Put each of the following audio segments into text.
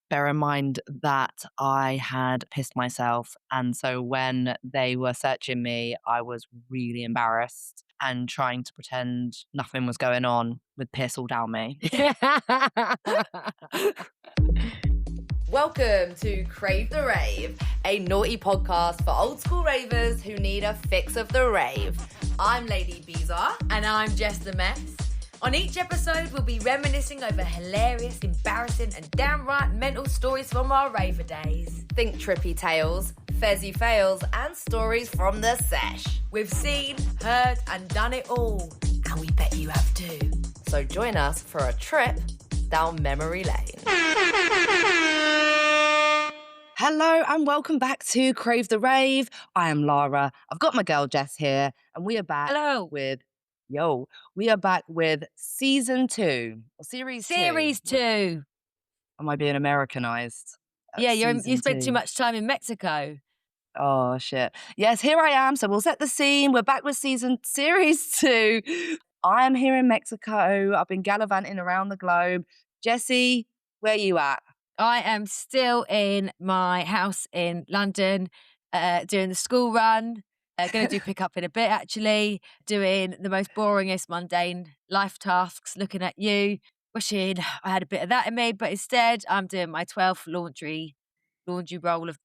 Bear in mind that I had pissed myself. And so when they were searching me, I was really embarrassed and trying to pretend nothing was going on with piss all down me. Welcome to Crave the Rave, a naughty podcast for old school ravers who need a fix of the rave. I'm Lady Bizarre. And I'm Jess the Mess. On each episode, we'll be reminiscing over hilarious, embarrassing, and downright mental stories from our raver days. Think trippy tales, fezzy fails, and stories from the sesh. We've seen, heard, and done it all, and we bet you have too. So join us for a trip down memory lane. Hello and welcome back to Crave the Rave. I am Lara. I've got my girl Jess here, and we are back with season 2 or series 2. Series 2. Am I being Americanized? Yeah, you spent too much time in Mexico. Oh shit. Yes, here I am. So we'll set the scene. We're back with series 2. I am here in Mexico. I've been gallivanting around the globe. Jessie, where you at? I am still in my house in London, doing the school run. Going to do pick up in a bit, actually. Doing the most boringest, mundane life tasks, looking at you. Wishing I had a bit of that in me, but instead I'm doing my 12th laundry load of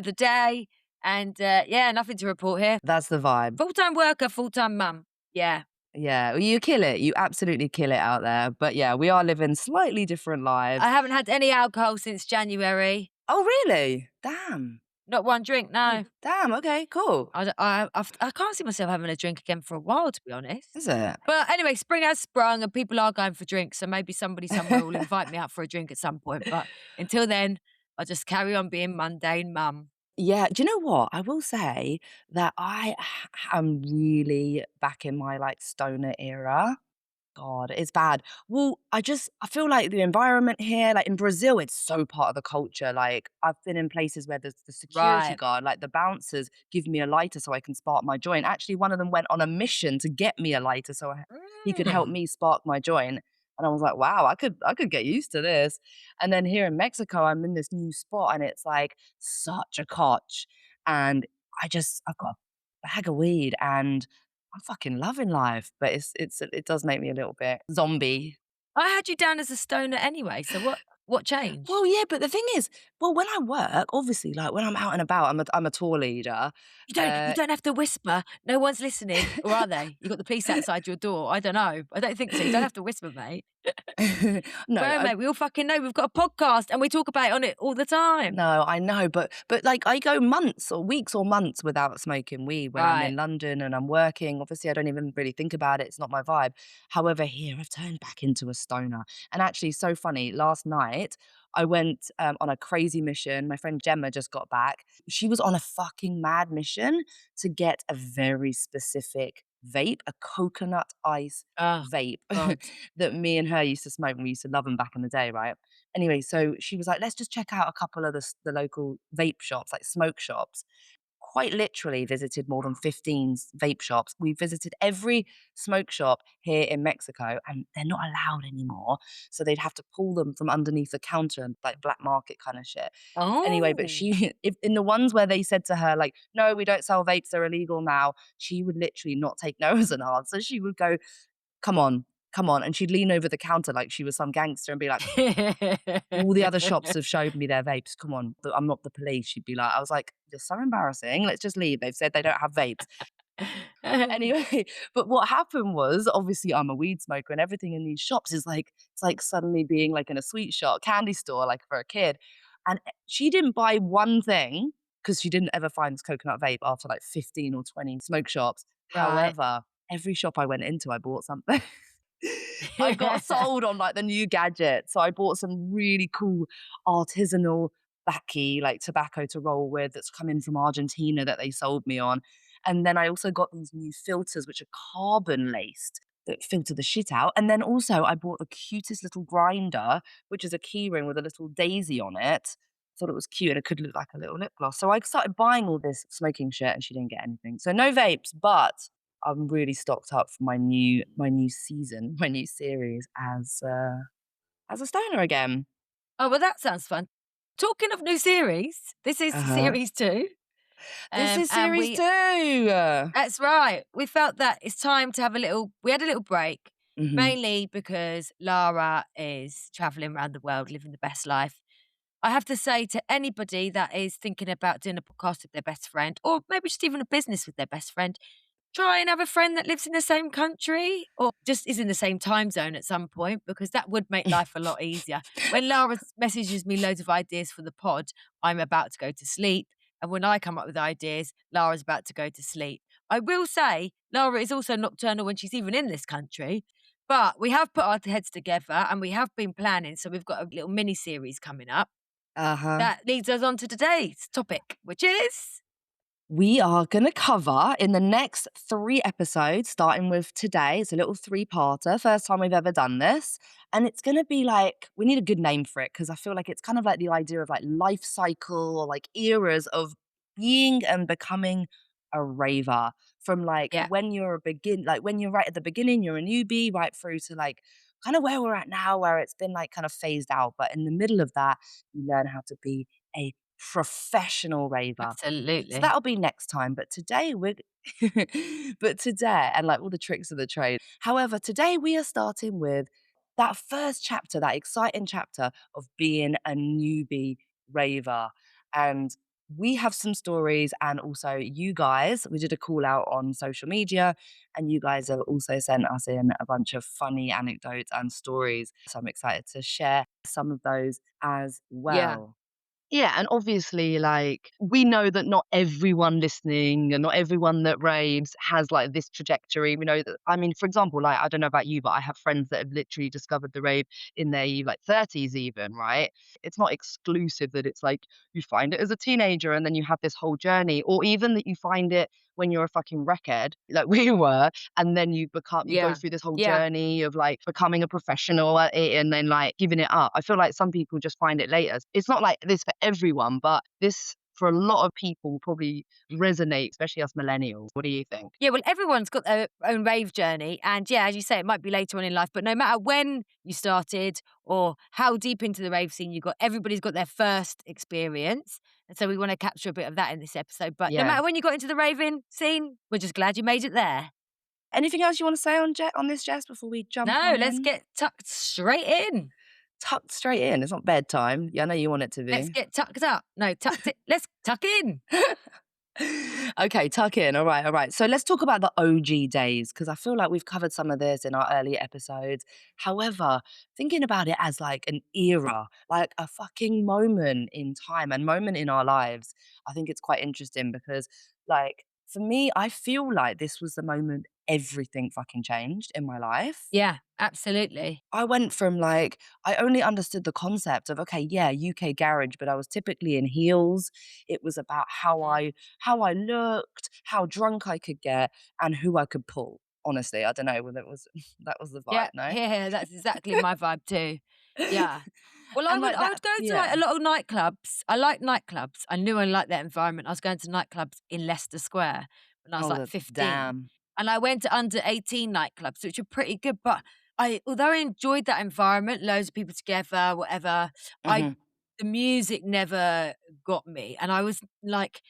the day. And nothing to report here. That's the vibe. Full-time worker, full-time mum. Yeah. Yeah, well, you kill it. You absolutely kill it out there. But yeah, we are living slightly different lives. I haven't had any alcohol since January. Oh, really? Damn. Not one drink, no. Damn, okay, cool. I can't see myself having a drink again for a while, to be honest. Is it? But anyway, spring has sprung and people are going for drinks, so maybe somebody somewhere will invite me out for a drink at some point. But until then, I'll just carry on being mundane mum. Yeah, do you know what? I will say that I am really back in my stoner era. God, it's bad. Well, I feel like the environment here, in Brazil, it's so part of the culture. I've been in places where there's the security guard, the bouncers give me a lighter so I can spark my joint. Actually, one of them went on a mission to get me a lighter so he could help me spark my joint. And I was like, wow, I could get used to this. And then here in Mexico, I'm in this new spot and it's such a cotch. And I've got a bag of weed and I'm fucking loving life, but it does make me a little bit zombie. I had you down as a stoner anyway, so what changed? Well, yeah, but the thing is, when I work, obviously, when I'm out and about, I'm a tour leader. You don't have to whisper. No one's listening, or are they? You got the police outside your door. I don't know. I don't think so. You don't have to whisper, mate. No, mate, we all fucking know we've got a podcast and we talk about it on it all the time. No, I know, but I go months or weeks or months without smoking weed when I'm in London and I'm working. Obviously, I don't even really think about it. It's not my vibe. However, here I've turned back into a stoner. And actually, so funny. Last night, I went on a crazy mission. My friend Gemma just got back. She was on a fucking mad mission to get a very specific vape, a coconut ice vape that me and her used to smoke when we used to love them back in the day, right? Anyway, so she was like, let's just check out a couple of the local vape shops, smoke shops. Quite literally visited more than 15 vape shops. We visited every smoke shop here in Mexico and they're not allowed anymore. So they'd have to pull them from underneath the counter and black market kind of shit. Oh. Anyway, but if in the ones where they said to her, no, we don't sell vapes, they're illegal now, she would literally not take no as an answer. She would go, come on. And she'd lean over the counter like she was some gangster and be like, all the other shops have showed me their vapes. Come on, I'm not the police. She'd be like, I was like, you're so embarrassing. Let's just leave. They've said they don't have vapes. Anyway, but what happened was, obviously I'm a weed smoker and everything in these shops is it's like suddenly being in a sweet shop, candy store, for a kid. And she didn't buy one thing because she didn't ever find this coconut vape after 15 or 20 smoke shops. Right. However, every shop I went into, I bought something. I got sold on the new gadget. So I bought some really cool artisanal backy, tobacco to roll with that's come in from Argentina that they sold me on. And then I also got these new filters which are carbon laced that filter the shit out. And then also I bought the cutest little grinder, which is a key ring with a little daisy on it. Thought it was cute and it could look like a little lip gloss. So I started buying all this smoking shit and she didn't get anything. So no vapes, but I'm really stocked up for my new season, my new series as a stoner again. Oh, well, that sounds fun. Talking of new series, this is Uh-huh. series 2. This is And series 2. that's right. We felt that it's time to have we had a little break, Mhm. mainly because Lara is traveling around the world, living the best life. I have to say to anybody that is thinking about doing a podcast with their best friend, or maybe just even a business with their best friend, try and have a friend that lives in the same country or just is in the same time zone at some point, because that would make life a lot easier. When Lara messages me loads of ideas for the pod, I'm about to go to sleep. And when I come up with ideas, Lara's about to go to sleep. I will say, Lara is also nocturnal when she's even in this country. But we have put our heads together and we have been planning. So we've got a little mini series coming up Uh-huh. that leads us on to today's topic, which is. We are going to cover in the next 3 episodes, starting with today. It's a little 3-parter, first time we've ever done this. And it's going to be like, we need a good name for it because I feel like it's kind of like the idea of like life cycle or like eras of being and becoming a raver. From like Yeah, when you're like when you're right at the beginning, you're a newbie, right through to like kind of where we're at now, where it's been like kind of phased out. But in the middle of that, you learn how to be a professional raver. So absolutely. that'll be next time. But today we're but today and like all the tricks of the trade. However, today we are starting with that first chapter, that exciting chapter of being a newbie raver. And we have some stories, and also you guys, we did a call out on social media, and you guys have also sent us in a bunch of funny anecdotes and stories. So I'm excited to share some of those as Yeah. well. Yeah, and obviously, like, we know that not everyone listening and not everyone that raves has, like, this trajectory. We know that I mean, for example, like, I don't know about you, but I have friends that have literally discovered the rave in their, like, 30s even, right? It's not exclusive that it's like you find it as a teenager and then you have this whole journey, or even that you find it when you're a fucking wreckhead, like we were, and then you go Yeah. through this whole Yeah. journey of like becoming a professional at it and then like giving it up. I feel like some people just find it later. It's not like this for everyone, but this for a lot of people will probably resonate, especially us millennials. What do you think? Yeah, well, everyone's got their own rave journey. And yeah, as you say, it might be later on in life, but no matter when you started or how deep into the rave scene you got, everybody's got their first experience. And so we want to capture a bit of that in this episode. But no Yeah. matter when you got into the raving scene, we're just glad you made it there. Anything else you want to say on on this, Jess, before we jump No, on let's in? get tucked straight in. Tucked straight in. It's not bedtime. Yeah, I know you want it to Let's be. get tucked up. No, tucked it. Let's tuck in. Okay, tuck in. All right, all right. So let's talk about the OG days because I feel like we've covered some of this in our earlier episodes. However, thinking about it as like an era, like a fucking moment in time and moment in our lives, I think it's quite interesting because, like, for me, I feel like this was the moment everything fucking changed in my life. Yeah, absolutely. I went from like, I only understood the concept of, okay, yeah, UK garage, but I was typically in heels. It was about Mhm. how I looked, how drunk I could get, and who I could pull. Honestly, I don't know whether it was that was the vibe, Yeah, no? yeah, that's exactly my vibe too. Yeah. Well, I And would like I that, would go to like yeah. a lot of nightclubs. I like nightclubs. I knew I liked that environment. I was going to nightclubs in Leicester Square when I was Oh, like the 15. damn. And I went to under 18 nightclubs, which were pretty good. But although I enjoyed that environment, loads of people together, whatever, I Hmm. the music never got me. And I was like,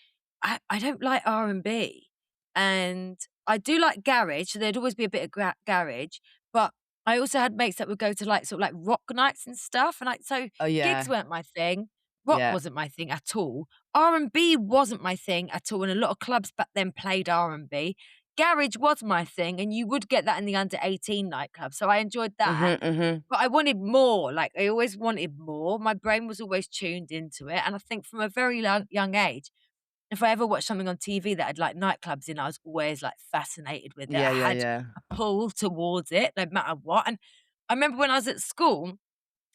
I don't like R&B. And I do like garage, so there'd always be a bit of garage, but I also had mates that would go to like sort of like rock nights and stuff, and like so Oh gigs yeah, weren't my thing. Rock yeah. wasn't my thing at all. R&B wasn't my thing at all, and a lot of clubs back then played R&B. Garage was my thing, and you would get that in the under 18 nightclub, so I enjoyed that. Hmm. But I wanted more. Like I always wanted more. My brain was always tuned into it, and I think from a very young age, if I ever watched something on TV that had like nightclubs in, I was always like fascinated with it. I Yeah, yeah, had yeah, a pull towards it, no matter what. And I remember when I was at school,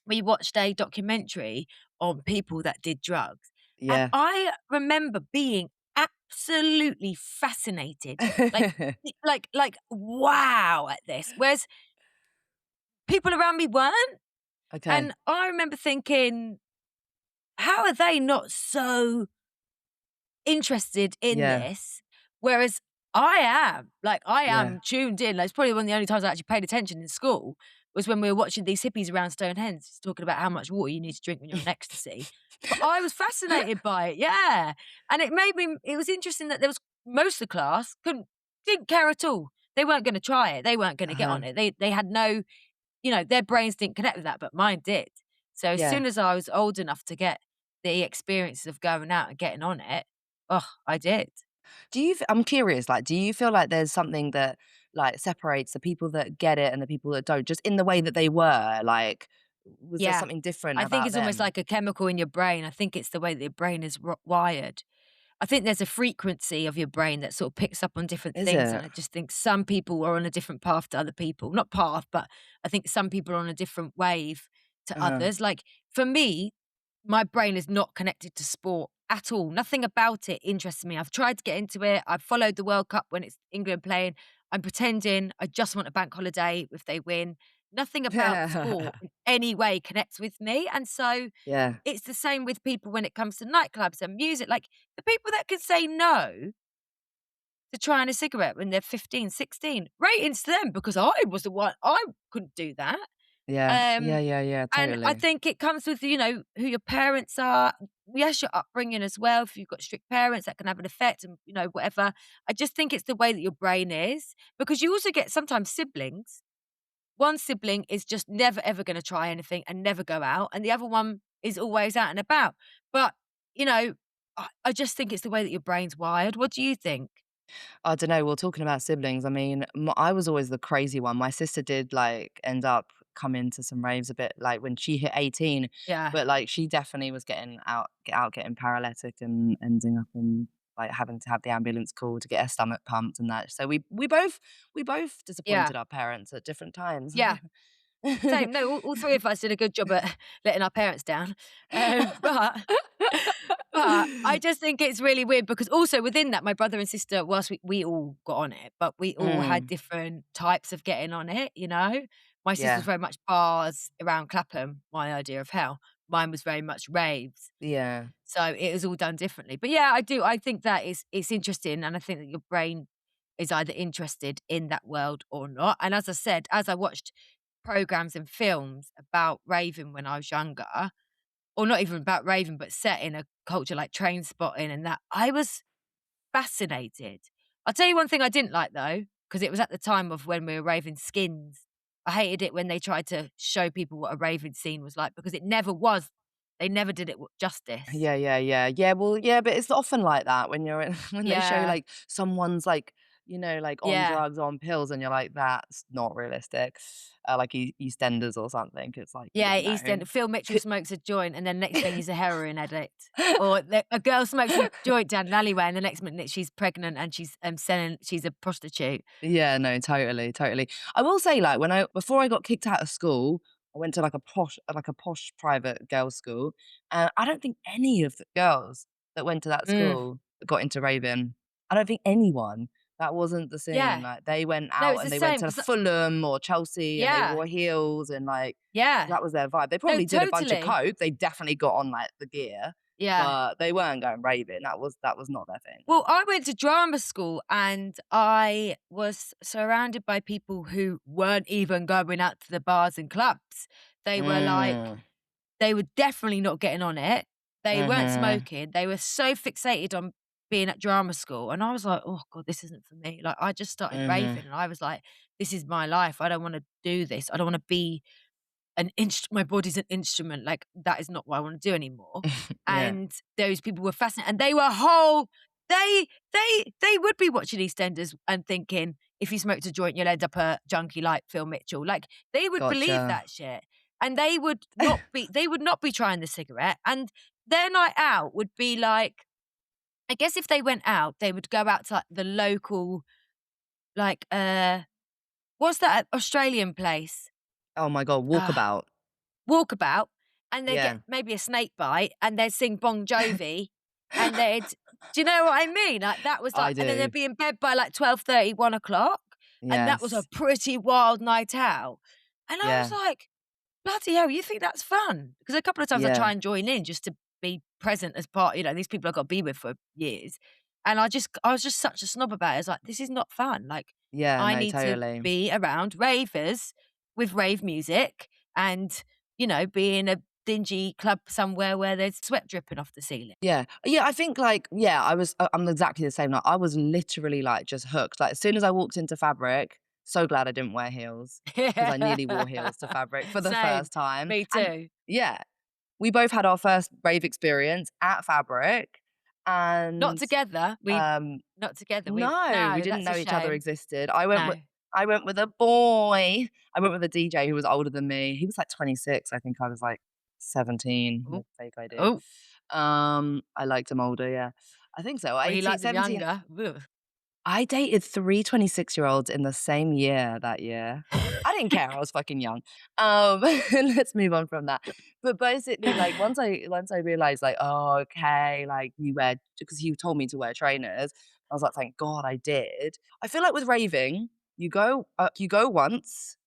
we watched a documentary on people that did drugs. And yeah. I remember being absolutely fascinated, like, wow at this. Whereas people around me weren't. Okay. And I remember thinking, how are they not so interested in Yeah. this, whereas I am. Like, I Yeah. am tuned in. Like, it's probably one of the only times I actually paid attention in school was when we were watching these hippies around Stonehenge talking about how much water you need to drink when you're on ecstasy. But I was fascinated by it, yeah. And it was interesting that there was most of the class didn't care at all. They weren't gonna try it. They weren't gonna get Uh-huh. on it. They had no, their brains didn't connect with that, but mine did. So as Yeah. soon as I was old enough to get the experiences of going out and getting on it, oh, I did. I'm curious, like, do you feel like there's something that, like, separates the people that get it and the people that don't, just in the way that they were? Like, was there Yeah. something different I think about it's almost them? like a chemical in your brain. I think it's the way that your brain is wired. I think there's a frequency of your brain that sort of picks up on different Is things, and it? I just think some people are on a different path to other people. Not path, but I think some people are on a different wave to Uh-huh. others. Like, for me, my brain is not connected to sport at all. Nothing about it interests me. I've tried to get into it. I've followed the World Cup when it's England playing. I'm pretending I just want a bank holiday if they win. Nothing about sport in any way connects with me. And so Yeah. it's the same with people when it comes to nightclubs and music. Like, the people that can say no to trying a cigarette when they're 15, 16, ratings to them, because I was the one, I couldn't do that. Yeah. Yeah, Um, yeah, yeah, and I totally. think it comes with, who your parents are. Yes, your upbringing as well. If you've got strict parents, that can have an effect, and, whatever. I just think it's the way that your brain is, because you also get sometimes siblings. One sibling is just never ever gonna try anything and never go out, and the other one is always out and about. But, you know, I just think it's the way that your brain's wired. What do you think? I don't know. Well, talking about siblings, I mean, I was always the crazy one. My sister did like end up coming to some raves a bit like when she hit 18, Yeah. but like she definitely was getting paralytic and ending up in like having to have the ambulance called to get her stomach pumped and that. So we both Yeah. disappointed our parents at different times. Yeah. Same. No, all three of us did a good job at letting our parents down. But but I just think it's really weird because also within that, my brother and sister, whilst we all got on it, but we all had Mm, different types of getting on it. My sister was yeah, very much bars around Clapham, my idea of hell. Mine was very much raves. yeah. So it was all done differently. But yeah, I do. I think that it's interesting, and I think that your brain is either interested in that world or not. And as I said, as I watched programs and films about raving when I was younger, or not even about raving, but set in a culture like train spotting and that, I was fascinated. I'll tell you one thing I didn't like though, because it was at the time of when we were raving skins. I hated it when they tried to show people what a raving scene was like because it never was. They never did it justice. Yeah, yeah, yeah. Yeah, well, yeah, but it's often like that when you're in when they show, Yeah, like, someone's, like, like, on yeah. drugs, on pills, and you're like, "That's not realistic." Like, EastEnders or something. It's like, you Yeah, don't East know. End. Phil Mitchell smokes a joint, and then next thing he's a heroin addict. Or a girl smokes a joint down an alleyway, and the next minute she's pregnant and she's a prostitute. Yeah, no, totally, totally. I will say, like, before I got kicked out of school, I went to like a posh private girls' school, and I don't think any of the girls that went to that Mm, school got into raving. I don't think anyone. That wasn't the scene. yeah. Like, they went No, out it's and the they went same to 'cause Fulham or Chelsea, and they yeah, wore heels and, like, yeah. that was their vibe. They No, probably did a bunch of totally. coke. They definitely got on, like, the gear, Yeah. but they weren't going raving. That was not their thing. Well, I went to drama school and I was surrounded by people who weren't even going out to the bars and clubs. They were like, Mm. they were definitely not getting on it. They weren't Mhm. smoking. They were so fixated on being at drama school. And I was like, oh God, this isn't for me. Like, I just started Mhm. raving and I was like, this is my life. I don't want to do this. I don't want to be my body's an instrument, like, that is not what I wanna do anymore, Yeah. and those people were fascinated, and they were whole they would be watching EastEnders and thinking, "If you smoked a joint, you'll end up a junkie like Phil Mitchell," like, they would believe Gotcha. that shit, and they would not be trying the cigarette, and their night out would be like I guess if they went out, they would go out to, like, the local, like, what's that Australian place? Oh my god, Ah. walkabout. Walkabout, and they'd get Yeah, maybe a snake bite, and they'd sing Bon Jovi, and they'd do you know what I mean? Like, that was like I and then do. they'd be in bed by, like, 12:30, 1:00, and that was a Yes. pretty wild night out, and I was Yeah, like, "Bloody hell, you think that's fun?" Because a couple of times I yeah. try and join in just to be present as part these people I've got to be with for years, And I was just such a snob about it. I was like, this is not fun. Like, Yeah, I no, need to totally. be around ravers with rave music and, be in a dingy club somewhere where there's sweat dripping off the ceiling. Yeah. Yeah, I think, like, I'm exactly the same. Like, I was literally, like, just hooked. Like, as soon as I walked into Fabric, so glad I didn't wear heels because I nearly wore heels to Fabric for the Same. first time. Me And too. yeah, we both had our first rave experience at Fabric, Not and, together. um Not together. no, we No, didn't that's a know each other shame. existed. No. I went with a boy. I went with a DJ who was older than me. He was, like, 26. I think I was, like, 17. Oh, No fake ID. oh, I liked him older, yeah. I think so, well, he 18, liked them 17. younger. Ugh. I dated 3 26-year-olds in the same year that year. I didn't care, I was fucking young. Let's move on from that. But basically, like, once I realized, like, oh, okay, like, you wear, because he told me to wear trainers, I was like, "Thank God I did." I feel like with raving, you go once,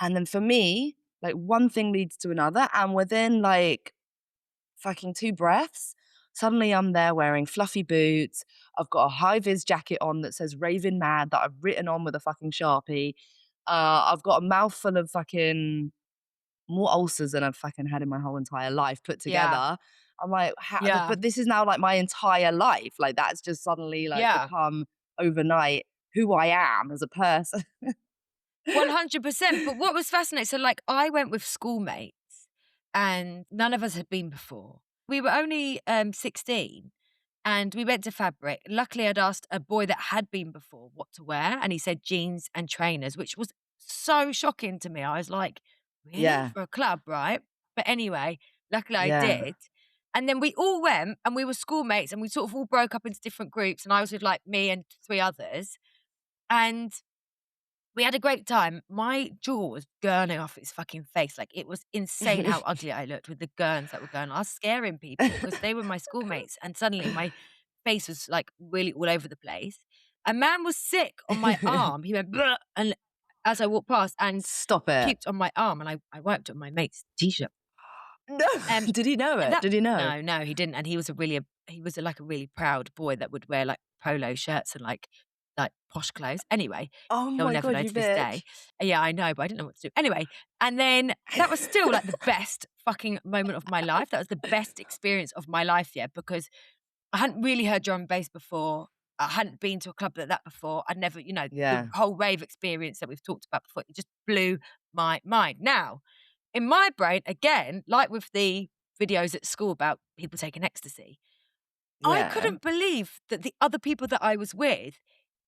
and then for me, like, one thing leads to another, and within, like, fucking 2 breaths, suddenly I'm there wearing fluffy boots. I've got a high vis jacket on that says Raving Mad that I've written on with a fucking Sharpie. I've got a mouthful of fucking more ulcers than I've fucking had in my whole entire life put Yeah. together. I'm like, how, Yeah. but this is now like my entire life. Like, that's just suddenly like Yeah. become overnight who I am as a person. 100%. But what was fascinating, so like I went with schoolmates and none of us had been before. We were only 16 and we went to Fabric. Luckily, I'd asked a boy that had been before what to wear, and he said jeans and trainers, which was so shocking to me. I was like, really? Yeah. For a club, right? But anyway, luckily I Yeah. did. And then we all went and we were schoolmates and we sort of all broke up into different groups. And I was with like me and 3 others. And we had a great time. My jaw was gurning off its fucking face. Like, it was insane how ugly I looked with the gurns that were going on. I was scaring people because they were my schoolmates. And suddenly my face was like really all over the place. A man was sick on my arm. He went, "Bleh," and as I walked past and Stop it. puked on my arm. And I wiped on my mate's t-shirt. No. Did he know it? That Did he know? No, he didn't, and he was like a really proud boy that would wear, like, polo shirts and, like, posh clothes. Anyway, Oh he'll my never God, know you to this day. bitch. Yeah, I know, but I didn't know what to do. Anyway, and then that was still, like, the best fucking moment of my life. That was the best experience of my life, yeah, because I hadn't really heard drum and bass before. I hadn't been to a club like that before. I'd never, the Yeah. whole rave experience that we've talked about before, it just blew my mind. Now, in my brain, again, like with the videos at school about people taking ecstasy, I Yeah. couldn't believe that the other people that I was with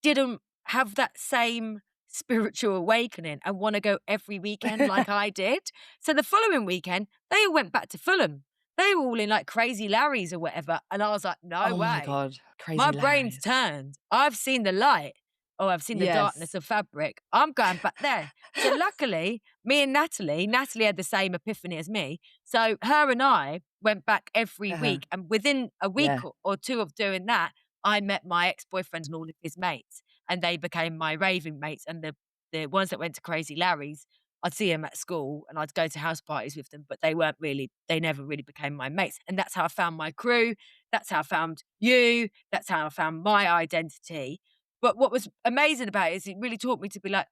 didn't have that same spiritual awakening and want to go every weekend like I did. So the following weekend, they all went back to Fulham. They were all in like Crazy Larry's or whatever. And I was like, no Oh my way. God. Crazy My brain's Larry's. turned. I've seen the light. Oh, I've seen the darkness Yes. of Fabric. I'm going back there. So luckily, me and Natalie had the same epiphany as me. So her and I went back every Uh-huh. week. And within a week Yeah. or 2 of doing that, I met my ex-boyfriend and all of his mates. And they became my raving mates. And the ones that went to Crazy Larry's, I'd see them at school and I'd go to house parties with them, but they never really became my mates. And that's how I found my crew. That's how I found you. That's how I found my identity. But what was amazing about it is it really taught me to be like,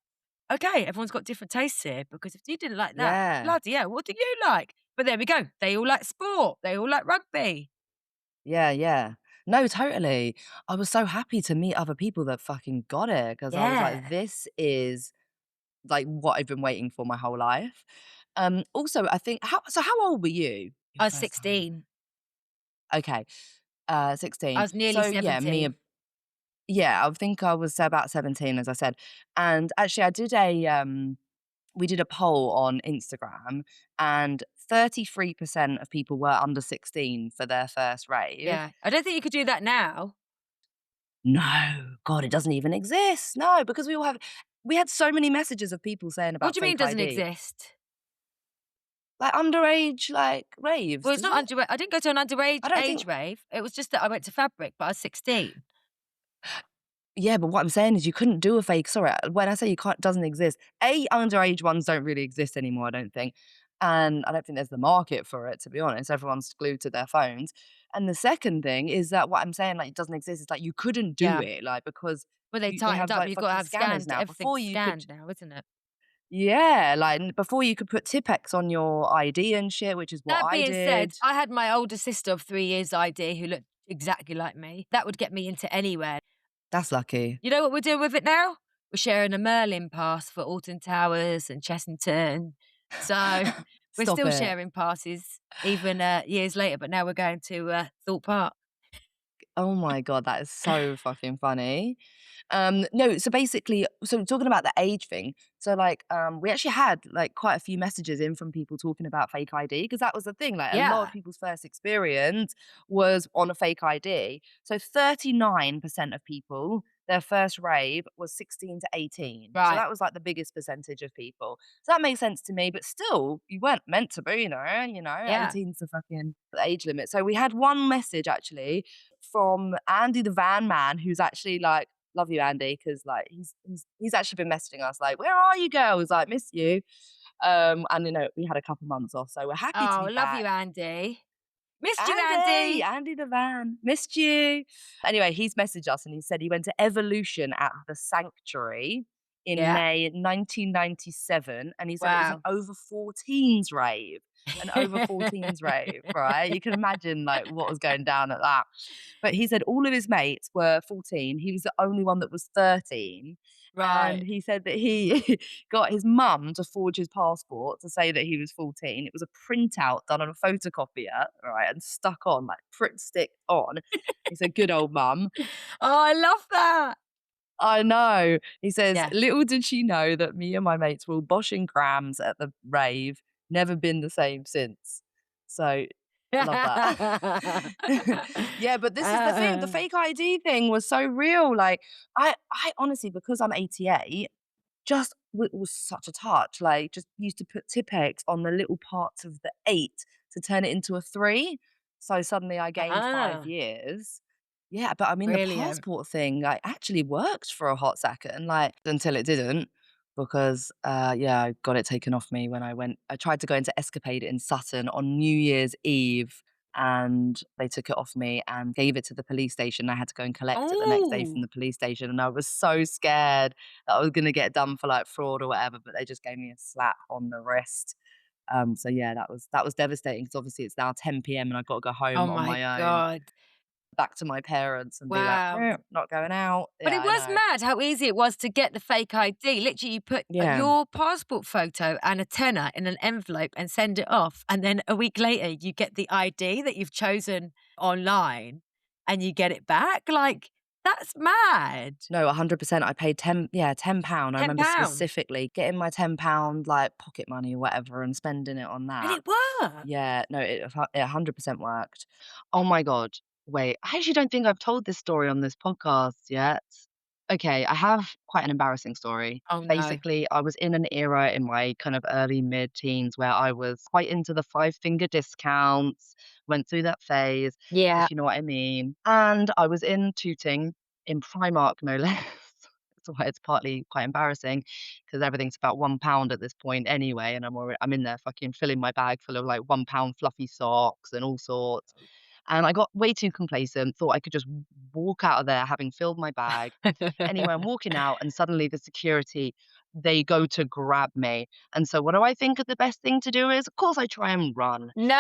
okay, everyone's got different tastes here, because if you didn't like that, Yeah. bloody hell, what do you like? But there we go. They all like sport. They all like rugby. Yeah, yeah. No, totally. I was so happy to meet other people that fucking got it because I was like, Yeah. this is like what I've been waiting for my whole life. Also, I think how old were you your I was first time? 16. Okay, I 16. was nearly So yeah, 17. yeah, I think I was about 17, as I said. And actually, we did a poll on Instagram, and 33% of people were under 16 for their first rave. Yeah. I don't think you could do that now. No, God, it doesn't even exist. No, because we had so many messages of people saying What about do you mean it fake doesn't ID. exist? Like underage, like raves, Well, it's doesn't not it? underage. I didn't go to an underage I don't age think. rave. It was just that I went to Fabric, but I was 16. Yeah, but what I'm saying is you couldn't do a fake. Sorry, when I say you can't, doesn't exist. Underage ones don't really exist anymore. I don't think. And I don't think there's the market for it, to be honest. Everyone's glued to their phones. And the second thing is that what I'm saying, like, it doesn't exist. It's like you couldn't do Yeah. it, like, because Well, they they tightened have up. like You've got to fucking have scanners scanned. now. Everything's Before you could, scanned now, isn't it? yeah, like before you could put Tipex on your ID and shit, which is what That I being said, did. I had my older sister of 3 years ID who looked exactly like me. That would get me into anywhere. That's lucky. You know what we're doing with it now? We're sharing a Merlin pass for Alton Towers and Chessington. So we're Stop still it. sharing passes even years later, but now we're going to Thorpe Park. Oh my God, that is so fucking funny. No, so basically, so talking about the age thing, so like, we actually had like quite a few messages in from people talking about fake ID because that was the thing. Like, a lot of Yeah, people's first experience was on a fake ID. So 39% of people, their first rave was 16 to 18. So right. that was like the biggest percentage of people. So that makes sense to me, but still, you weren't meant to be, Yeah. 18's the fucking age limit. So we had one message actually from Andy the van man, who's actually like, love you, Andy, because like he's actually been messaging us like, where are you girls? Like, miss you. And we had a couple months off, so we're happy to Oh, be love back. you, Andy. Missed you, Andy, Andy. Andy the van, missed you. Anyway, he's messaged us and he said he went to Evolution at the Sanctuary in Yeah. May 1997, and he said it was an Wow. over 14s rave. An over 14s rave, right? You can imagine like what was going down at that. But he said all of his mates were 14. He was the only one that was 13. And Right. he said that he got his mum to forge his passport to say that he was 14. It was a printout done on a photocopier, right, and stuck on, like print stick on. He said, good old mum. Oh, I love that. I know. He says, Yeah. little did she know that me and my mates were all boshing crams at the rave. Never been the same since. So love that. Yeah, but this is the thing. The fake ID thing was so real. Like, I honestly, because I'm 88, just was such a touch. Like, just used to put Tipex on the little parts of the 8 to turn it into a 3. So suddenly I gained 5 Ah, years. Yeah, but I mean, the brilliant. passport thing, like, actually worked for a hot second, like, until it didn't. Because, yeah, I got it taken off me when I tried to go into Escapade in Sutton on New Year's Eve, and they took it off me and gave it to the police station. I had to go and collect it the next day from Oh, the police station, and I was so scared that I was gonna get done for, like, fraud or whatever, but they just gave me a slap on the wrist. So yeah, that was devastating because obviously it's now 10 p.m. and I've got to go oh home on my my own, God. back to my parents and be like, Wow. not going out." But Yeah, it I was know. mad how easy it was to get the fake ID. Literally, you put Yeah. your passport photo and a tenner in an envelope and send it off. And then a week later, you get the ID that you've chosen online and you get it back. Like, that's mad. No, 100%. I paid £10. I remember £10. specifically getting my £10, like, pocket money or whatever and spending it on And that. it worked. Yeah, no, it 100% worked. Oh my God. Wait, I actually don't think I've told this story on this podcast yet. Okay, I have quite an embarrassing story. Oh, no. Basically, I was in an era in my kind of early mid-teens where I was quite into the five-finger discounts, went through that phase, Yeah. if you know what I mean. And I was in Tooting in Primark, no less. That's why it's partly quite embarrassing because everything's about £1 at this point anyway, and I'm in there fucking filling my bag full of like £1 fluffy socks and all sorts. And I got way too complacent, thought I could just walk out of there having filled my bag. Anyway, I'm walking out and suddenly the security, they go to grab me. And so what do I think the best thing to do is? Of course I try and run. No.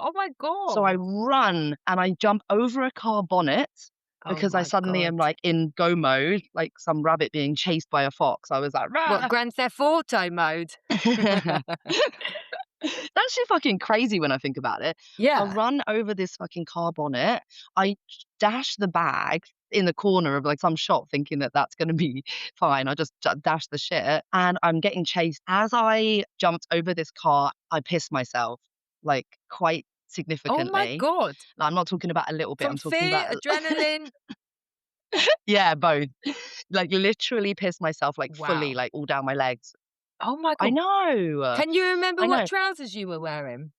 Oh, my So I God. run and I jump over a car bonnet Oh, because I my suddenly am God. like in go mode, like some rabbit being chased by a fox. I was like, What, rah! Grand Theft Auto mode? That's just fucking crazy when I think about it. I Yeah. run over this fucking car bonnet. I dash the bag in the corner of like some shop thinking that that's going to be fine. I just dash the shit and I'm getting chased. As I jumped over this car, I pissed myself like quite Oh, my significantly. God. Like, I'm not talking about a little bit. From I'm talking fear, about, adrenaline. yeah, both. Like literally pissed myself like fully, Wow. like all down my legs. Oh my I God. know. Can you remember I what know. trousers you were wearing?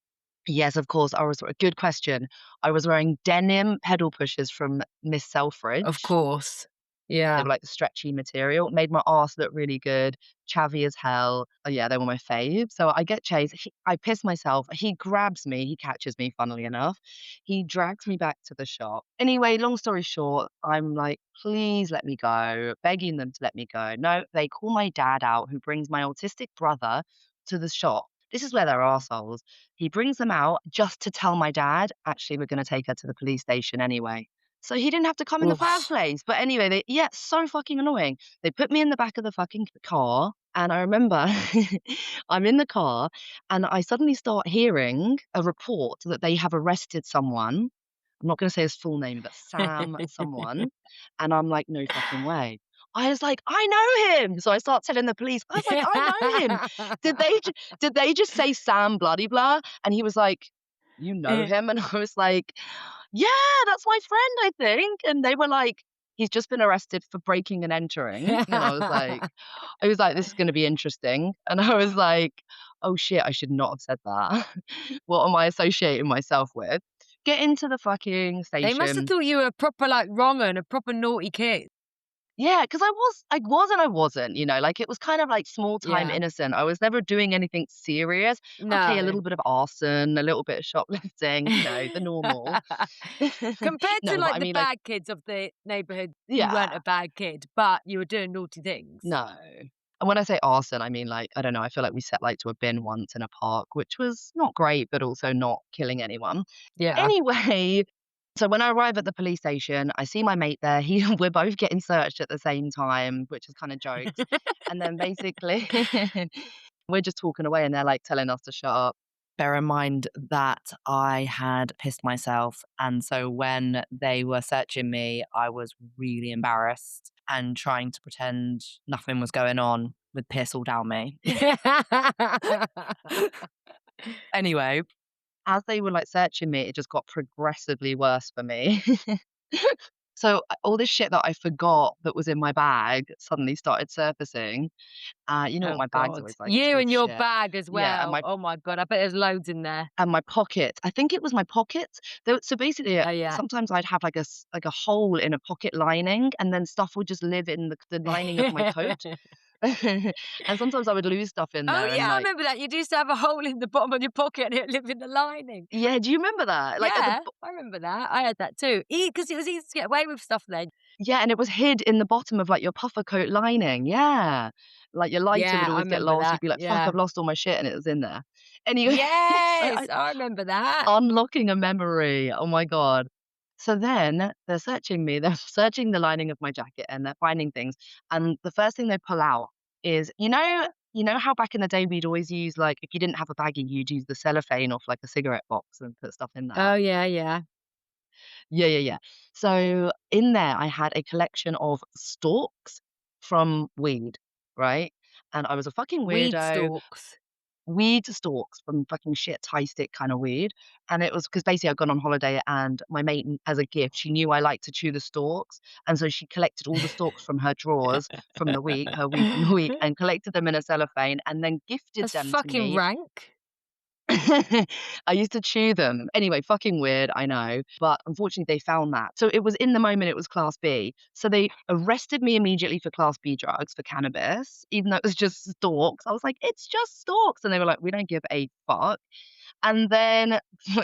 Yes, of course. Good question. I was wearing denim pedal pushers from Miss Of Selfridge. course. They Yeah. were like the stretchy material. It made my arse look really good, chavvy as hell. Oh, yeah, they were my fave. So I get chased. I piss myself. He grabs me. He catches me, funnily enough. He drags me back to the shop. Anyway, long story short, I'm like, please let me go, begging them to let me go. No, they call my dad out, who brings my autistic brother to the shop. This is where they're arseholes. He brings them out just to tell my dad, actually, we're going to take her to the police station anyway. So he didn't have to come in the first Oof. place. But anyway, yeah, so fucking annoying. They put me in the back of the fucking car. And I remember I'm in the car and I suddenly start hearing a report that they have arrested someone. I'm not going to say his full name, but Sam someone. And I'm like, no fucking way. I was like, I know him. So I start telling the police, I was like, I know him. Did they just say Sam bloody blah? And he was like, you know him? And I was like, yeah, that's my friend, I think. And they were like, he's just been arrested for breaking and entering. And I was like, this is going to be interesting. And I was like, oh shit, I should not have said that. What am I associating myself with? Get into the fucking They must have station. thought you were a proper like wrong un, a proper naughty kid. Yeah, because I was and I wasn't, like it was kind of like small time Yeah. innocent. I was never doing anything serious. Okay, a No. little bit of arson, a little bit of shoplifting, the normal. Compared to No, but like I the mean, like, bad kids of the neighborhood, you weren't yeah, a bad kid, but you were doing naughty things. no. And when I say arson, I mean, like, I don't know, I feel like we set light to a bin once in a park, which was not great, but also not killing anyone. Yeah. Anyway, so when I arrive at the police station, I see my mate there. We're both getting searched at the same time, which is kind of jokes. And then basically, we're just talking away, and they're like telling us to shut up. Bear in mind that I had pissed myself. And so when they were searching me, I was really embarrassed and trying to pretend nothing was going on with piss all down me. Anyway, as they were like searching me, it just got progressively worse for me. So all this shit that I forgot that was in my bag suddenly started surfacing. You know what Oh my bag's God. always like, it's You full of and your shit. bag as Yeah, well. Oh my God. I bet there's loads in there. and my pocket. I think it was my pocket. So basically, Oh yeah. sometimes I'd have like a hole in a pocket lining, and then stuff would just live in the lining of my coat. And sometimes I would lose stuff in Oh there, and yeah, I like, remember that. You used to have a hole in the bottom of your pocket and it lived in the lining. yeah, do you remember that? Like at the Yeah, I remember that. I had that too. Because it was easy to get away with stuff then. Yeah, and it was hid in the bottom of, like, your puffer coat lining, yeah. Like, your lighter would Yeah, I always get remember lost, you'd that. be like, "Fuck, Yeah. I've lost all my shit," and it was in there. Anyway, so Yes, I remember that. unlocking a memory, oh my god. So then they're searching me, they're searching the lining of my jacket, and they're finding things, and the first thing they pull out is, how back in the day we'd always use, like, if you didn't have a baggie, you'd use the cellophane off, like, a cigarette box and put stuff in that? Oh yeah, yeah. Yeah, yeah, yeah. So in there, I had a collection of stalks from weed, right? And I was a fucking Weed weirdo. stalks. Weed stalks from fucking shit high stick kind of weed. And it was because basically I'd gone on holiday and my mate, as a gift, she knew I liked to chew the stalks. And so she collected all the stalks from her drawers from the week, her weed from the week, and collected them in a cellophane and then gifted That's them to fucking me. rank. I used to chew them. Anyway, fucking weird, I know. But unfortunately, they found that. So it was in the moment, it was Class B. So they arrested me immediately for Class B drugs, for cannabis, even though it was just stalks. I was like, it's just stalks. And they were like, we don't give a fuck. And then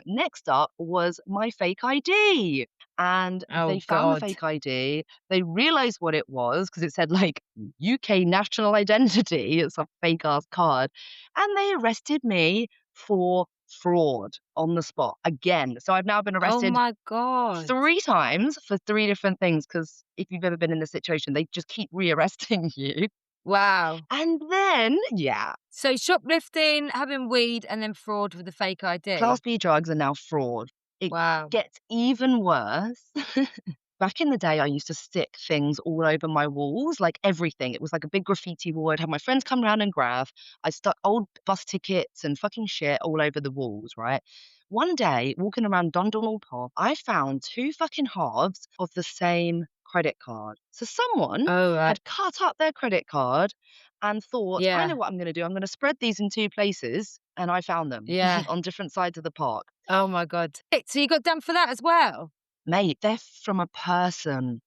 next up was my fake ID. And they Oh found the God. fake ID. They realized what it was because it said like UK national identity. It's a fake ass card. And they arrested me for fraud on the spot again. So I've now been Oh arrested my God. 3 times for 3 different things because if you've ever been in this situation, they just keep rearresting you. Wow. And then, yeah, So shoplifting, having weed, and then fraud with a fake Class ID. B drugs are now fraud. It Wow. gets even worse. Back in the day, I used to stick things all over my walls, like everything. It was like a big graffiti wall. I'd have my friends come around and graph. I stuck old bus tickets and fucking shit all over the walls, right? One day, walking around Dundonald Park, I found 2 fucking halves of the same credit card. So someone Oh right. had cut up their credit card and thought, I know Yeah. what I'm going to do. I'm going to spread these in 2 places. And I found them Yeah. on different sides of the park. Oh my God. So you got done for that as well? Mate, theft from a person.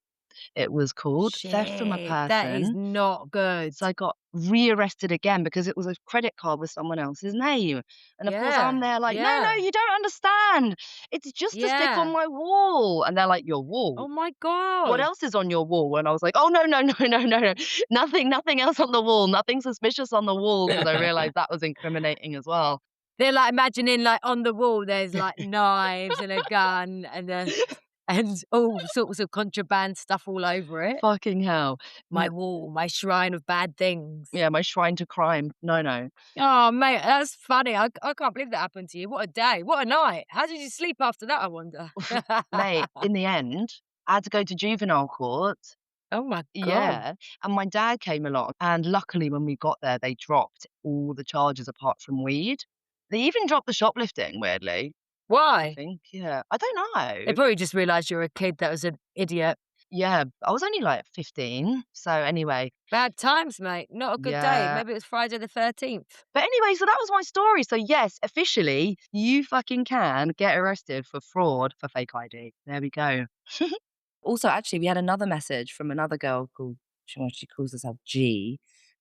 it was called. Theft from a Shit, that is person. not good. So I got rearrested again because it was a credit card with someone else's name. And of course I'm Yeah, there like, no, yeah, you don't understand. It's just a stick on yeah. my wall. And they're like, your Oh wall? my What God. else is on your wall? And I was like, oh, no, no, no, no, no, no. Nothing else on the wall. Nothing suspicious on the wall. Because I realized that was incriminating as well. They're like imagining like on the wall there's like knives and a gun and all sorts of contraband stuff all over it. Fucking hell. My wall, my shrine of bad things. Yeah, my shrine to crime. No, no. Oh mate, that's funny. I can't believe that happened to you. What a day. What a night. How did you sleep after that, I wonder? Mate, in the end, I had to go to juvenile court. Oh my God. Yeah, and my dad came along, and luckily when we got there, they dropped all the charges apart from weed. They even dropped the shoplifting, weirdly, I Why? think, yeah. I don't They know. probably just realised you're a kid that was an idiot. Yeah, I was only, like, 15, so anyway, Bad times, mate. Not a good day. yeah. Maybe it was Friday the 13th. But anyway, so that was my story. So yes, officially, you fucking can get arrested for fraud for fake ID. There we go. Also, actually, we had another message from another girl called, she calls herself G,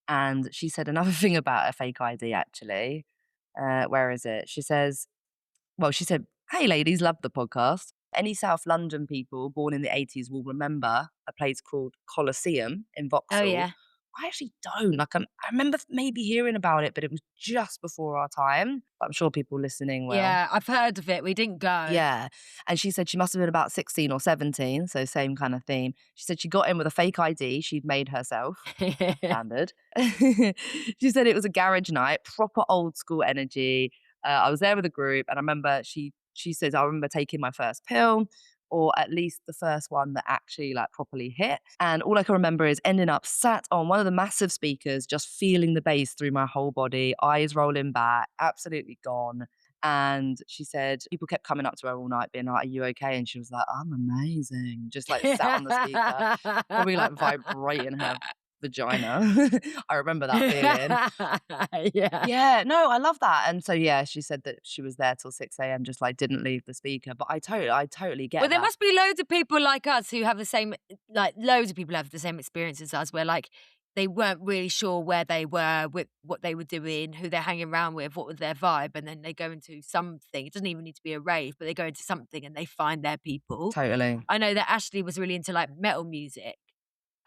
and she said another thing about a fake ID, actually. Where is it? She said, "Hey, ladies, love the podcast. Any South London people born in the 80s will remember a place called Colosseum in Oh Vauxhall. yeah. I actually don't. Like, I remember maybe hearing about it, but it was just before our time. But I'm sure people listening will. Yeah, I've heard of it. We didn't go. Yeah. And she said she must have been about 16 or 17, so same kind of theme. She said she got in with a fake ID she'd made herself. Standard. She said it was a garage night, proper old school energy. I was there with a group, and I remember she says I remember taking my first pill, or at least the first one that actually like properly hit. And all I can remember is ending up sat on one of the massive speakers, just feeling the bass through my whole body, eyes rolling back, absolutely gone. And she said people kept coming up to her all night, being like, "Are you okay?" And she was like, "I'm amazing," just like sat on the speaker, probably like vibrating her vagina. I remember that feeling. Yeah. Yeah, no, I love that. And so yeah, she said that she was there till 6 a.m., just like didn't leave the speaker. But I totally Well, get there that. must be loads of people like us who have the same, like loads of people have the same experience as us, where like they weren't really sure where they were with what they were doing, who they're hanging around with, what was their vibe, and then they go into something. It doesn't even need to be a rave, but they go into something and they find their people. Totally. I know that Ashley was really into like metal music.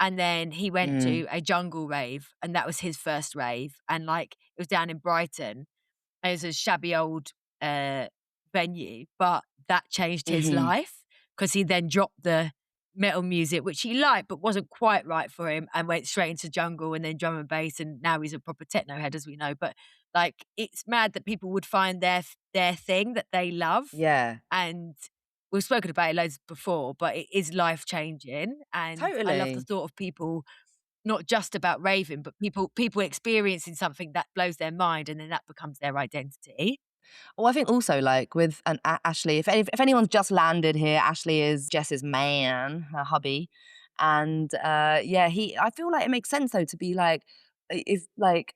And then he went Mm. to a jungle rave, and that was his first rave. And like it was down in Brighton. It was a shabby old venue, but that changed his Mhm. life because he then dropped the metal music, which he liked but wasn't quite right for him, and went straight into jungle and then drum and bass. And now he's a proper techno head, as we know. But like, it's mad that people would find their thing that they love, Yeah, and we've spoken about it loads before, but it is life changing. And I love the totally. thought of people not just about raving, but people experiencing something that blows their mind, and then that becomes their identity. Well, I think also like with an Ashley, if anyone's just landed here, Ashley is Jess's man, her hubby, and yeah, I feel like it makes sense though to be like, if like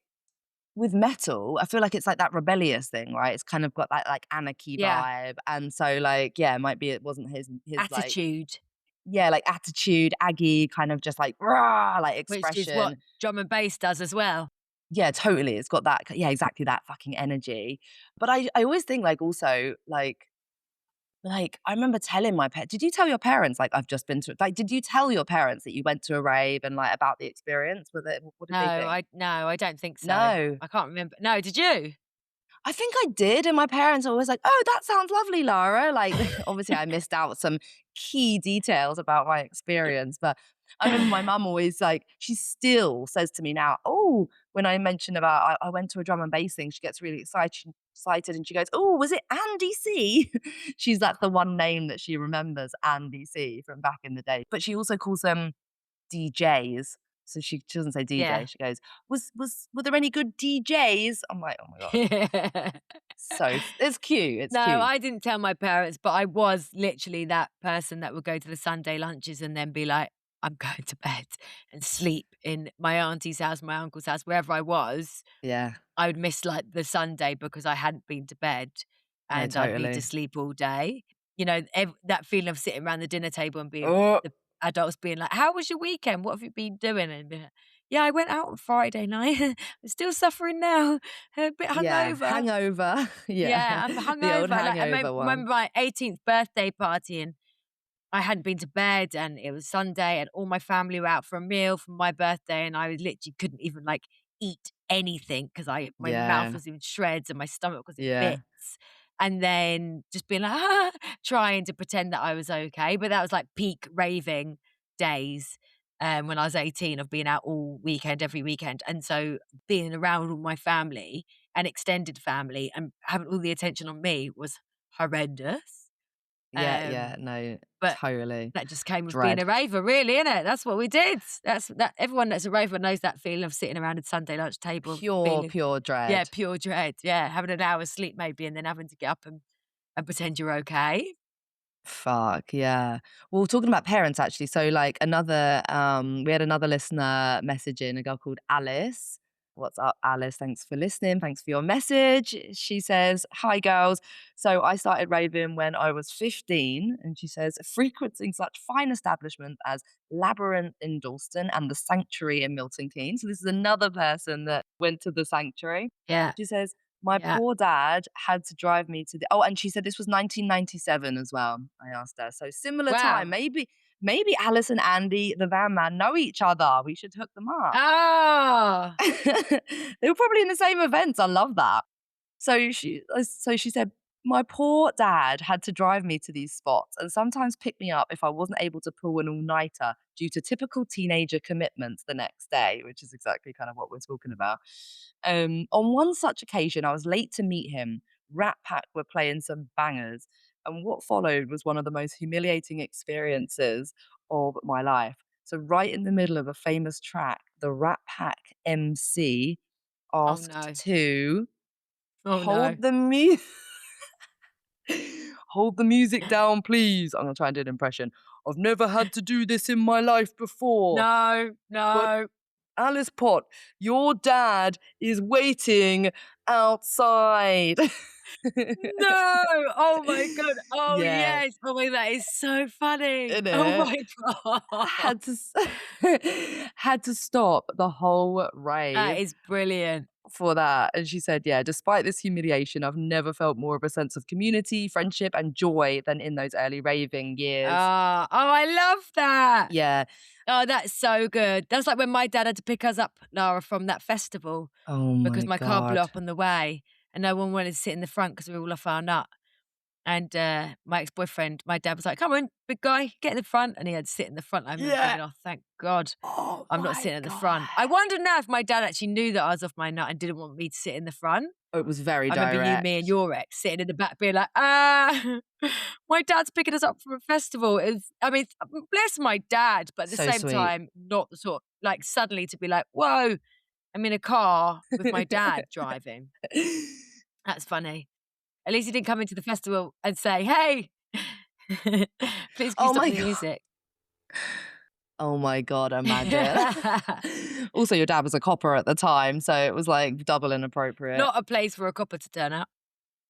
with metal, I feel like it's like that rebellious thing, right? It's kind of got that like anarchy Yeah. vibe, and so like yeah, it might be it wasn't his like Attitude, yeah like attitude, Aggie kind of just like rah like which is what expression. drum and bass does as well. Yeah, totally. It's got that yeah exactly that fucking energy. But I always think like also like, I remember telling my did you tell your parents, like, I've just been to like, did you tell your parents that you went to a rave and, like, about the experience? What did they think? No, I don't think so. No. I can't remember. No, did you? I think I did, and my parents are always like, "Oh, that sounds lovely, Lara." Like, obviously, I missed out some key details about my experience, but I remember my mum always like, she still says to me now, "Oh," when I mention about I went to a drum and bass thing, she gets really excited, and she goes, "Oh, was it Andy C?" She's like the one name that she remembers, Andy C from back in the day. But she also calls them DJs. So she doesn't say DJ. Yeah. She goes, were there any good DJs? I'm like, oh my God. So it's cute. It's No, cute. I didn't tell my parents, but I was literally that person that would go to the Sunday lunches and then be like, I'm going to bed and sleep in my auntie's house, my uncle's house, wherever I was. Yeah. I would miss like the Sunday because I hadn't been to bed No, and I'd need to totally. sleep all day. You know, that feeling of sitting around the dinner table and being Oh. adults being like, "How was your weekend? What have you been doing?" And be like, "Yeah, I went out on Friday night. I'm still suffering now. A bit Yeah, hungover." hangover. Yeah, Yeah, I'm the old hungover. Like, I hangover one. remember my 18th birthday party, and I hadn't been to bed, and it was Sunday, and all my family were out for a meal for my birthday, and I literally couldn't even, like, eat anything because my mouth Yeah, was in shreds and my stomach was in yeah, bits. And then just being like, "Ah," trying to pretend that I was okay, but that was, like, peak raving days, when I was 18 of being out all weekend, every weekend, and so being around all my family and extended family and having all the attention on me was horrendous. yeah, Um, no, but totally. that just came with being a Dread. raver, really, innit? That's what we did. That everyone that's a raver knows that feeling of sitting around a Sunday lunch table Pure, feeling, pure yeah, dread. pure dread. Yeah, having an hour's sleep maybe and then having to get up and pretend you're okay. Fuck, yeah. Well, talking about parents actually, so like we had another listener message in, a girl called Alice. What's up, Alice? Thanks for listening. Thanks for your message. She says, "Hi girls. So I started raving when I was 15." And she says, "frequenting such fine establishments as Labyrinth in Dalston and the Sanctuary in Milton Keynes." So this is another person that went to the Sanctuary. Yeah, She says, "My yeah. poor dad had to drive me to the" oh, and she said this was 1997 as well, I asked her. So similar time. Wow. Maybe Alice and Andy, the van man, know each other. We should hook them up. Ah! They were probably in the same events. I love that. So she said, "My poor dad had to drive me to these spots and sometimes pick me up if I wasn't able to pull an all-nighter due to typical teenager commitments the next day," which is exactly kind of what we're talking about. On one such occasion, I was late to meet him. Rat Pack were playing some bangers, and what followed was one of the most humiliating experiences of my life. So, right in the middle of a famous track, the Rat Pack MC Oh, asked no. to Oh, no. hold the mu hold the music down, please. I'm gonna try and do an impression. "I've never had to do this in my life before, No, but no. Alice Pot, your dad is waiting outside." No! Oh my god. Oh, Yeah, yes. Oh my, that is so funny. Oh innit? my god. Had to s had to stop the whole That rave is brilliant. for that, and she said, "Yeah, despite this humiliation, I've never felt more of a sense of community, friendship, and joy than in those early raving years." Ah, oh, I love that. Yeah. Oh, that's so good. That's like when my dad had to pick us up, Lara, from that festival Oh because my my car blew god. up on the way and no one wanted to sit in the front because we were all off our nut. And my ex-boyfriend, my dad was like, "Come on, big guy, get in the front." And he had to sit in the front. I remember Yeah. thinking, "Oh, thank God Oh I'm not my sitting at the front." I god. wonder now if my dad actually knew that I was off my nut and didn't want me to sit in the front. Oh, it was very I remember you, me, and direct. your ex sitting in the back being like, my dad's picking us up from a festival." I mean, bless my dad, but at the So same sweet. time, not the sort, like, suddenly to be like, "Whoa, I'm in a car with my dad driving." That's funny. At least he didn't come into the festival and say, "Hey, please can you Oh stop my the god. music?" Oh my god, imagine. Also, your dad was a copper at the time, so it was, like, double inappropriate. Not a place for a copper to turn up.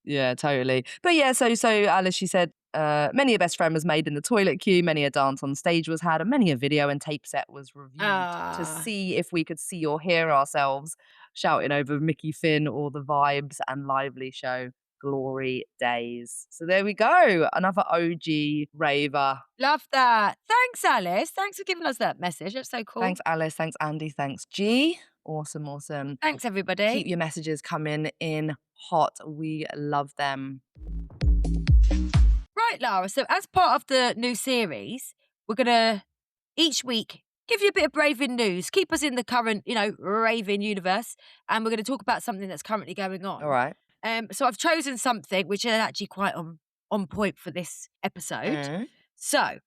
Yeah, totally. But yeah, so Alice, she said, "Many a best friend was made in the toilet queue, many a dance on stage was had, and many a video and tape set was reviewed to Ah, see if we could see or hear ourselves shouting over Mickey Finn or the vibes and lively show Glory Days." So there we go, another OG raver. love that. Thanks, Alice. Thanks for giving us that message. That's so cool. Thanks, Alice. Thanks, Andy. Thanks, G. Awesome, awesome. Thanks, everybody. Keep your messages coming in hot. We love them. Right, Lara. So, as part of the new series, we're going to each week give you a bit of raving news, keep us in the current, raving universe. And we're going to talk about something that's currently going All on. right. So, I've chosen something which is actually quite on point for this episode. Mm. So,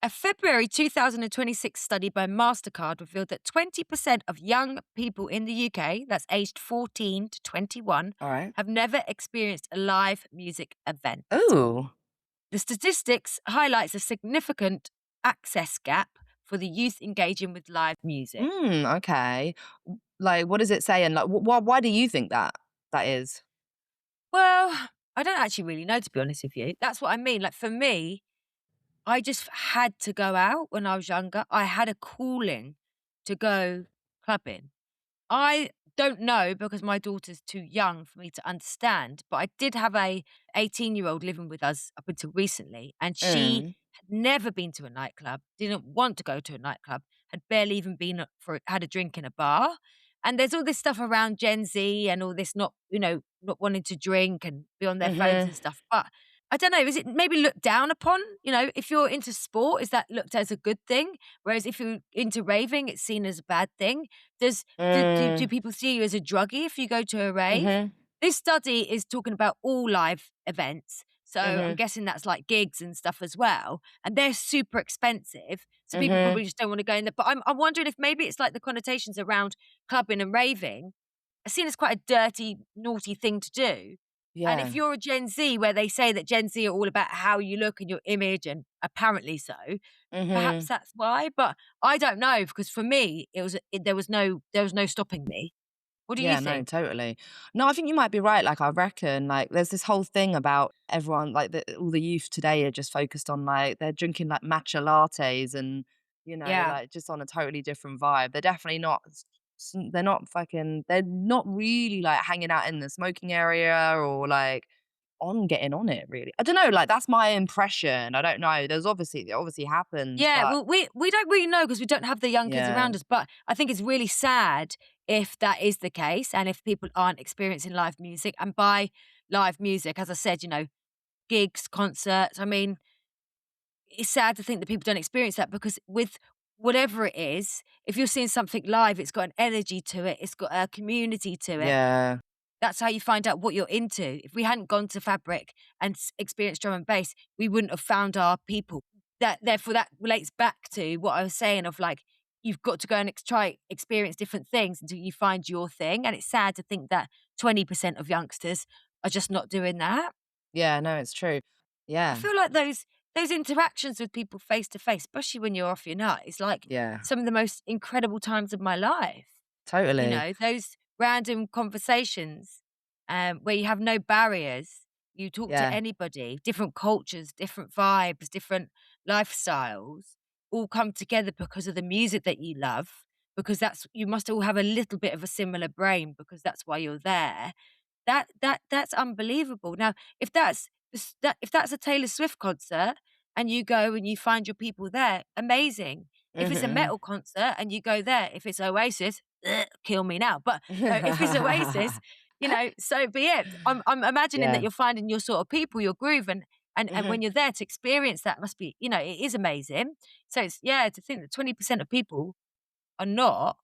a February 2026 study by MasterCard revealed that 20% of young people in the UK, that's aged 14 to 21, All right. have never experienced a live music event. Ooh. The statistics highlights a significant access gap for the youth engaging with live music. Okay. Like, what does it say? And like, why do you think that is? Well, I don't actually really know, to be honest with you. That's what I mean. Like, for me, I just had to go out when I was younger. I had a calling to go clubbing. I don't know because my daughter's too young for me to understand, but I did have a 18-year-old living with us up until recently, and she Mm. had never been to a nightclub, didn't want to go to a nightclub, had barely even been had a drink in a bar. And there's all this stuff around Gen Z and all this not wanting to drink and be on their phones Mhm. and stuff. But I don't know, is it maybe looked down upon? If you're into sport, is that looked as a good thing? Whereas if you're into raving, it's seen as a bad thing. Do Mm. people see you as a druggie if you go to a rave? Mhm. This study is talking about all live events. So I'm Mhm. guessing that's like gigs and stuff as well. And they're super expensive. So people Mhm. probably just don't want to go in there. But I'm wondering if maybe it's like the connotations around clubbing and raving are seen as quite a dirty, naughty thing to do. And if Yeah. you're a Gen Z, where they say that Gen Z are all about how you look and your image, and apparently so, perhaps Mhm. that's why. But I don't know, because for me, there was no stopping me. What do you Yeah, no, think? totally. No, I think you might be right. Like, I reckon, like, there's this whole thing about everyone, like, all the youth today are just focused on, like, they're drinking, like, matcha lattes and, Yeah. like, just on a totally different vibe. They're definitely not, they're not fucking, they're not really, like, hanging out in the smoking area or, like, on getting on it, really. I don't know. Like, that's my impression. I don't know. It obviously happens, Yeah, but well, we don't really know because we don't have the young kids yeah. around us, but I think it's really sad if that is the case and if people aren't experiencing live music. And by live music, as I said, gigs, concerts. I mean, it's sad to think that people don't experience that because with whatever it is, if you're seeing something live, it's got an energy to it, it's got a community to it. Yeah. That's how you find out what you're into. If we hadn't gone to Fabric and experienced drum and bass, we wouldn't have found our people. Therefore, that relates back to what I was saying of like, you've got to go and try experience different things until you find your thing. And it's sad to think that 20% of youngsters are just not doing that. Yeah, no, it's true. I Yeah. feel like those interactions with people face to face, especially when you're off your nut, is like Yeah. some of the most incredible times of my life. Totally. Those random conversations where you have no barriers. You talk to Yeah. anybody, different cultures, different vibes, different lifestyles, all come together because of the music that you love. Because you must all have a little bit of a similar brain because that's why you're there. That's unbelievable. Now, if that's a Taylor Swift concert and you go and you find your people there, amazing. If it's a Mhm. metal concert and you go there, if it's Oasis, kill me now. But if it's Oasis, so be it. I'm imagining that Yeah. you're finding your sort of people, your groove, and when Mhm. you're there to experience that must be, it is amazing. So it's yeah, to think that 20% of people are not.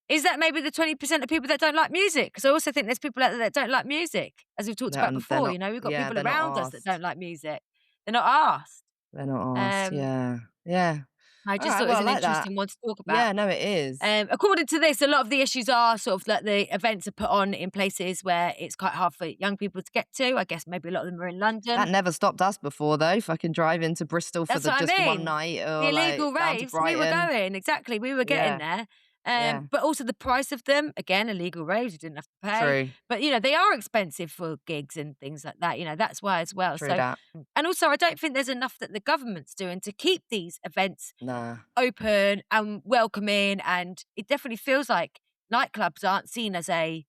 Is that maybe the 20% of people that don't like music? Because I also think there's people out there that don't like music, as we've talked about They're before. not We've got yeah, people they're not around us that asked. don't like music. They're not asked. They're not asked, Um, yeah. Yeah. I just Alright, thought it was well, I an like that. interesting one to talk about. Yeah, no, it is. According to this, a lot of the issues are sort of like the events are put on in places where it's quite hard for young people to get to. I guess maybe a lot of them are in That London. never stopped us before, though. Fucking drive into Bristol for That's the what I just one mean. night The or, like, illegal down to raves, we were Brighton. going, exactly, we were getting Yeah. there. Yeah. But also the price of them, again, illegal raves, you didn't have to pay. True. But, they are expensive for gigs and things like that, that's why as well. True So, that. and also I don't think there's enough that the government's doing to keep these events Nah. open and welcoming, and it definitely feels like nightclubs aren't seen as a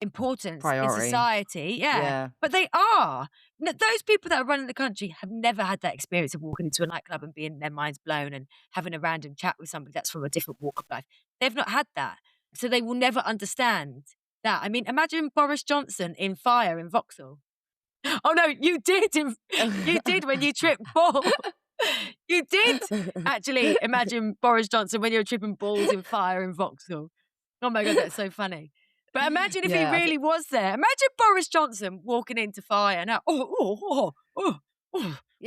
importance in Priority. society, yeah, Yeah. but they are. Those people that are running the country have never had that experience of walking into a nightclub and being their minds blown and having a random chat with somebody that's from a different walk of life. They've not had that, so they will never understand that. I mean, imagine Boris Johnson in Fire in Vauxhall. Oh no, you did when you tripped ball. You did actually imagine Boris Johnson when you were tripping balls in Fire in Vauxhall. Oh my God, that's so funny. But imagine if he Yeah, I think really was there. Imagine Boris Johnson walking into Fire now. yeah,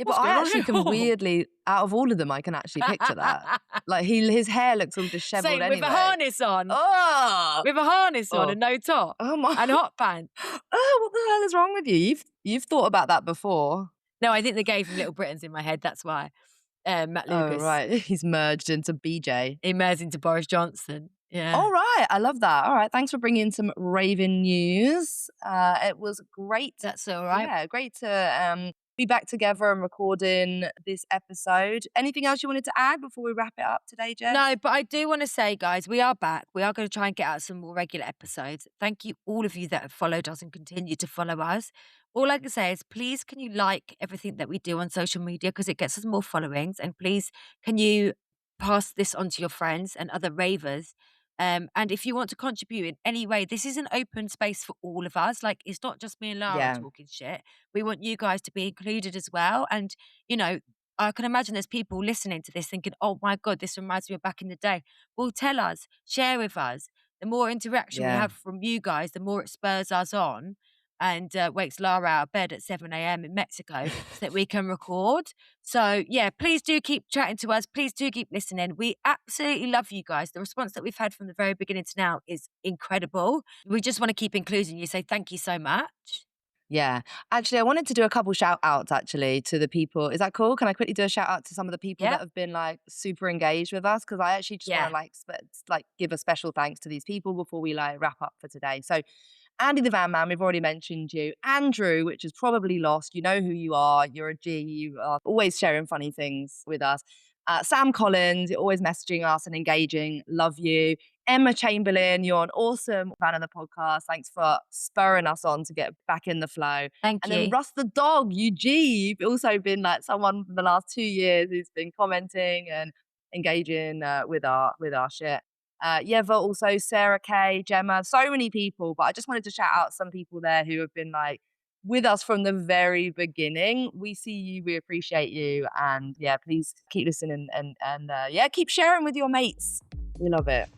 but What's I going on actually here? can weirdly out of all of them, I can actually picture that. Like, his hair looks all dishevelled Same with a anyway. harness on. Oh! With a harness on Oh. and no top. Oh my And hot pants. Oh, what the hell is wrong with you? You've thought about that before. No, I think they gave him Little Britain's in my head. That's why. Matt Oh, Lucas. right. He's merged into BJ. He merged into Boris Johnson. Yeah. All right. I love that. All right. Thanks for bringing in some raving news. It was great. That's all right. Yeah, great to be back together and recording this episode. Anything else you wanted to add before we wrap it up today, Jess? No, but I do want to say, guys, we are back. We are going to try and get out some more regular episodes. Thank you, all of you that have followed us and continue to follow us. All I can say is, please, can you like everything that we do on social media, because it gets us more followings. And please, can you pass this on to your friends and other ravers? And if you want to contribute in any way, this is an open space for all of us. Like, it's not just me and Lara Yeah. talking shit. We want you guys to be included as well. And, you know, I can imagine there's people listening to this thinking, oh my God, this reminds me of back in the day. Well, tell us, share with us. The more interaction we Yeah. have from you guys, the more it spurs us on and wakes Lara out of bed at 7 a.m. in Mexico so that we can record. So, yeah, please do keep chatting to us. Please do keep listening. We absolutely love you guys. The response that we've had from the very beginning to now is incredible. We just want to keep including you. So thank you so much. Yeah. Actually, I wanted to do a couple shout outs actually to the people. Is that cool? Can I quickly do a shout out to some of the people Yeah. that have been like super engaged with us? Because I actually just want to like give a special thanks to these people before we like wrap up for today. So Andy the Van Man, we've already mentioned you. Andrew, which is probably lost. You know who you are. You're a G. You are always sharing funny things with us. Sam Collins, you're always messaging us and engaging. Love you. Emma Chamberlain, you're an awesome fan of the podcast. Thanks for spurring us on to get back in the flow. Thank And you. then Russ the dog, UG, you've also been like someone for the last 2 years who's been commenting and engaging with our shit. Yeva also, Sarah K, Gemma, so many people. But I just wanted to shout out some people there who have been like with us from the very beginning. We see you, we appreciate you. And yeah, please keep listening and yeah, keep sharing with your mates. We love it.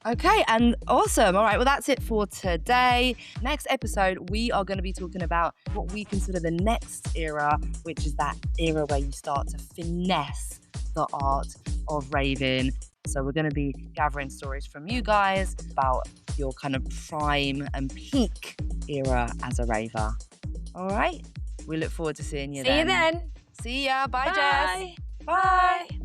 Okay, and awesome. All right, well, that's it for today. Next episode, we are going to be talking about what we consider the next era, which is that era where you start to finesse the art of raving. So we're going to be gathering stories from you guys about your kind of prime and peak era as a raver. All right, we look forward to seeing you then. See you then. See ya. Bye, Bye. Jess. Bye.